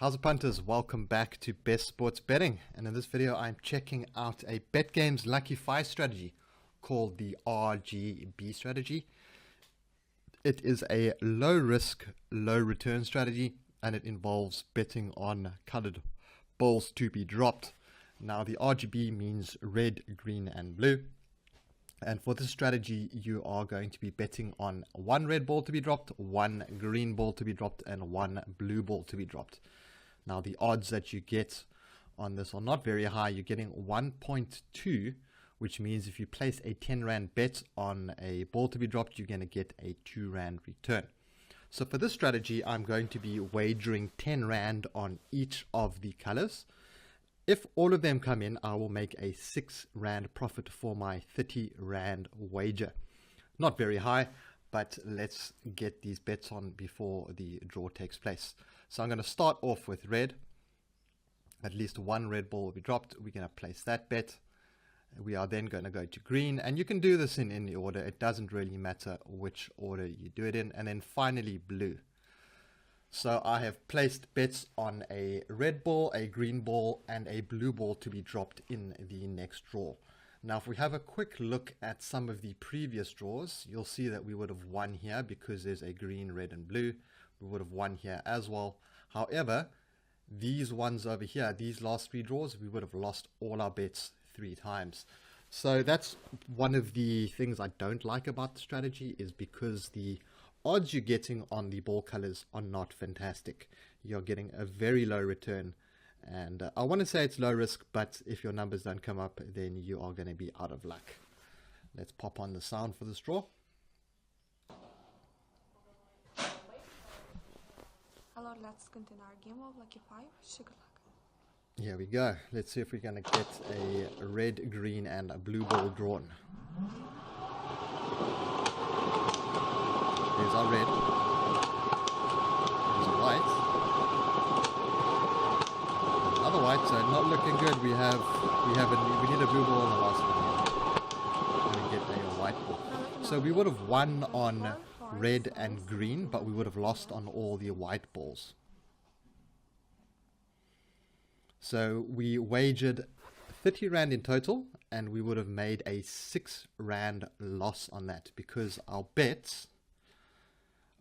How's it, punters? Welcome back to Best Sports Betting, and in this video I'm checking out a BetGames Lucky 5 strategy called the RGB strategy. It is a low risk, low return strategy, and it involves betting on colored balls to be dropped. Now the RGB means red, green and blue, and for this strategy you are going to be betting on one red ball to be dropped, one green ball to be dropped and one blue ball to be dropped. Now the odds that you get on this are not very high. You're getting 1.2, which means if you place a 10 Rand bet on a ball to be dropped, you're going to get a 2 Rand return. So for this strategy, I'm going to be wagering 10 Rand on each of the colors. If all of them come in, I will make a 6 Rand profit for my 30 Rand wager. Not very high, but let's get these bets on before the draw takes place. So I'm going to start off with red. At least one red ball will be dropped. We're going to place that bet. We are then going to go to green, and you can do this in any order. It doesn't really matter which order you do it in. And then finally blue. So I have placed bets on a red ball, a green ball, and a blue ball to be dropped in the next draw. Now, if we have a quick look at some of the previous draws, you'll see that we would have won here because there's a green, red, and blue. We would have won here as well. However, these ones over here, these last three draws, we would have lost all our bets 3 times. So that's one of the things I don't like about the strategy, is because the odds you're getting on the ball colors are not fantastic. You're getting a very low return. And I want to say it's low risk, but if your numbers don't come up, then you are going to be out of luck. Let's pop on the sound for this draw. Hello, let's continue our game of Lucky 5. Sugar luck. Here we go. Let's see if we're going to get a red, green, and a blue ball drawn. There's our red. There's a white. Another white, so not looking good. We need a blue ball on the last one here. And we get a white ball. So we would have won on red and green, but we would have lost on all the white balls. So we wagered 30 Rand in total, and we would have made a 6 Rand loss on that, because our bets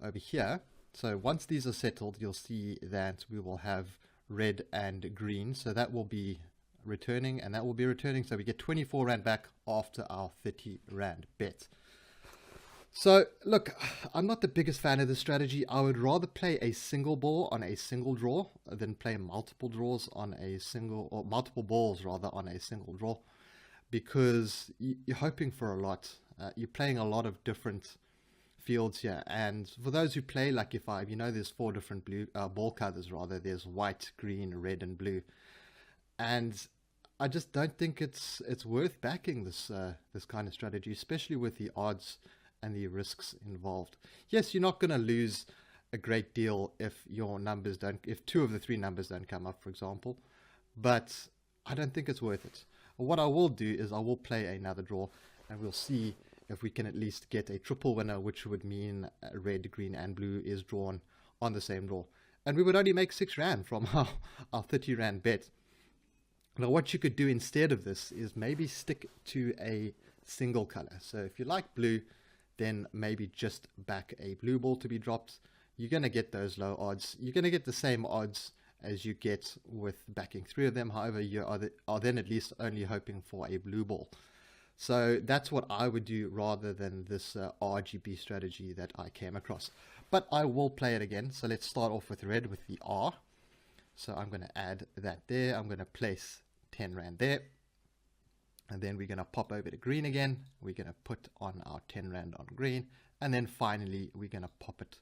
over here, so once these are settled, you'll see that we will have red and green, so that will be returning and that will be returning, so we get 24 Rand back after our 30 Rand bet. So look, I'm not the biggest fan of this strategy. I would rather play a single ball on a single draw than play multiple draws on a single, or multiple balls rather, on a single draw, because you're hoping for a lot. You're playing a lot of different fields here, and for those who play Lucky 5, you know there's 4 different blue ball colors rather. There's white, green, red and blue, and I just don't think it's worth backing this this kind of strategy, especially with the odds and the risks involved. Yes, you're not going to lose a great deal if your numbers don't, if 2 of the 3 numbers don't come up, for example, but I don't think it's worth it. What I will do is I will play another draw, and we'll see if we can at least get a triple winner, which would mean red, green and blue is drawn on the same draw, and we would only make 6 Rand from our 30 Rand bet. Now what you could do instead of this is maybe stick to a single color. So if you like blue, then maybe just back a blue ball to be dropped. You're going to get those low odds. You're going to get the same odds as you get with backing 3 of them. However, you are then at least only hoping for a blue ball. So that's what I would do rather than this RGB strategy that I came across. But I will play it again. So let's start off with red with the R. So I'm going to add that there. I'm going to place 10 Rand there. And then we're going to pop over to green again. We're going to put on our 10 Rand on green. And then finally, we're going to pop it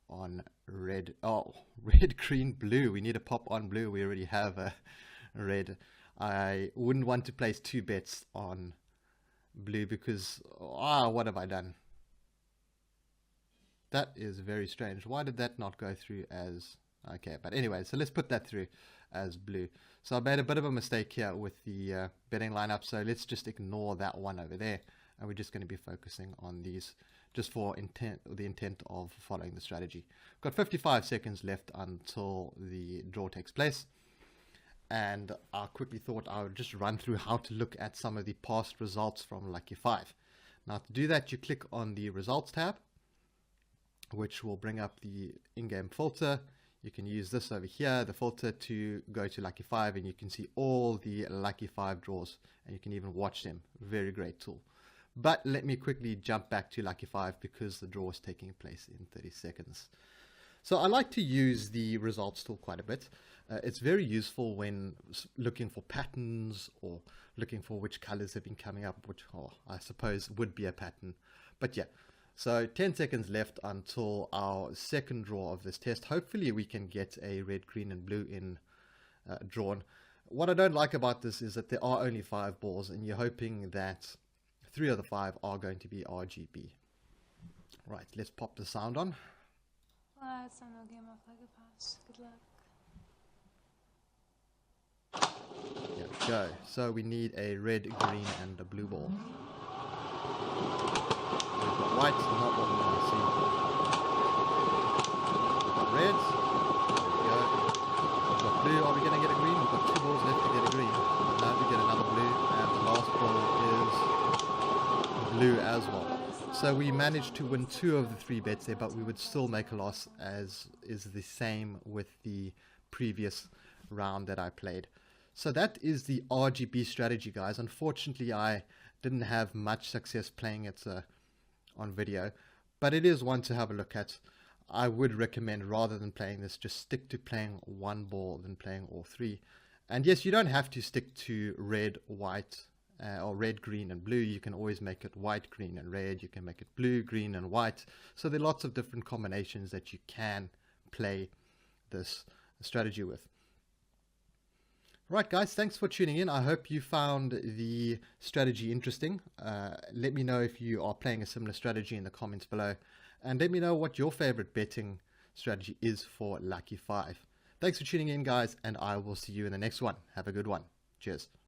on red. Oh, red, green, blue. We need to pop on blue. We already have a red. I wouldn't want to place 2 bets on blue because, what have I done? That is very strange. Why did that not go through as... Okay, but anyway, so let's put that through as blue. So I made a bit of a mistake here with the betting lineup, so let's just ignore that one over there, and we're just going to be focusing on these just for the intent of following the strategy. Got 55 seconds left until the draw takes place, and I quickly thought I would just run through how to look at some of the past results from Lucky 5. Now to do that, you click on the results tab, which will bring up the in-game filter. You can use this over here, the filter, to go to Lucky 5, and you can see all the Lucky 5 draws, and you can even watch them. Very great tool. But let me quickly jump back to Lucky 5 because the draw is taking place in 30 seconds. So I like to use the results tool quite a bit. It's very useful when looking for patterns or looking for which colors have been coming up, which I suppose would be a pattern. But yeah. So 10 seconds left until our second draw of this test. Hopefully we can get a red, green and blue in drawn. What I don't like about this is that there are only 5 balls, and you're hoping that 3 of the 5 are going to be RGB. Right, let's pop the sound on. Let's no game of Lucky Pass. Good luck. Here we go. So we need a red, green and a blue ball. We've got white, not what we want to see. We've got red. There we go. We've got blue. Are we going to get a green? We've got 2 balls left to get a green. Now we get another blue, and the last ball is blue as well. So we managed to win 2 of the 3 bets there, but we would still make a loss, as is the same with the previous round that I played. So that is the RGB strategy, guys. Unfortunately, I didn't have much success playing it on video, but it is one to have a look at. I would recommend, rather than playing this, just stick to playing 1 ball than playing all 3. And yes, you don't have to stick to red, white, or red, green and blue. You can always make it white, green and red. You can make it blue, green and white. So there are lots of different combinations that you can play this strategy with. Right, guys, thanks for tuning in. I hope you found the strategy interesting. Let me know if you are playing a similar strategy in the comments below. And let me know what your favorite betting strategy is for Lucky 5. Thanks for tuning in, guys, and I will see you in the next one. Have a good one. Cheers.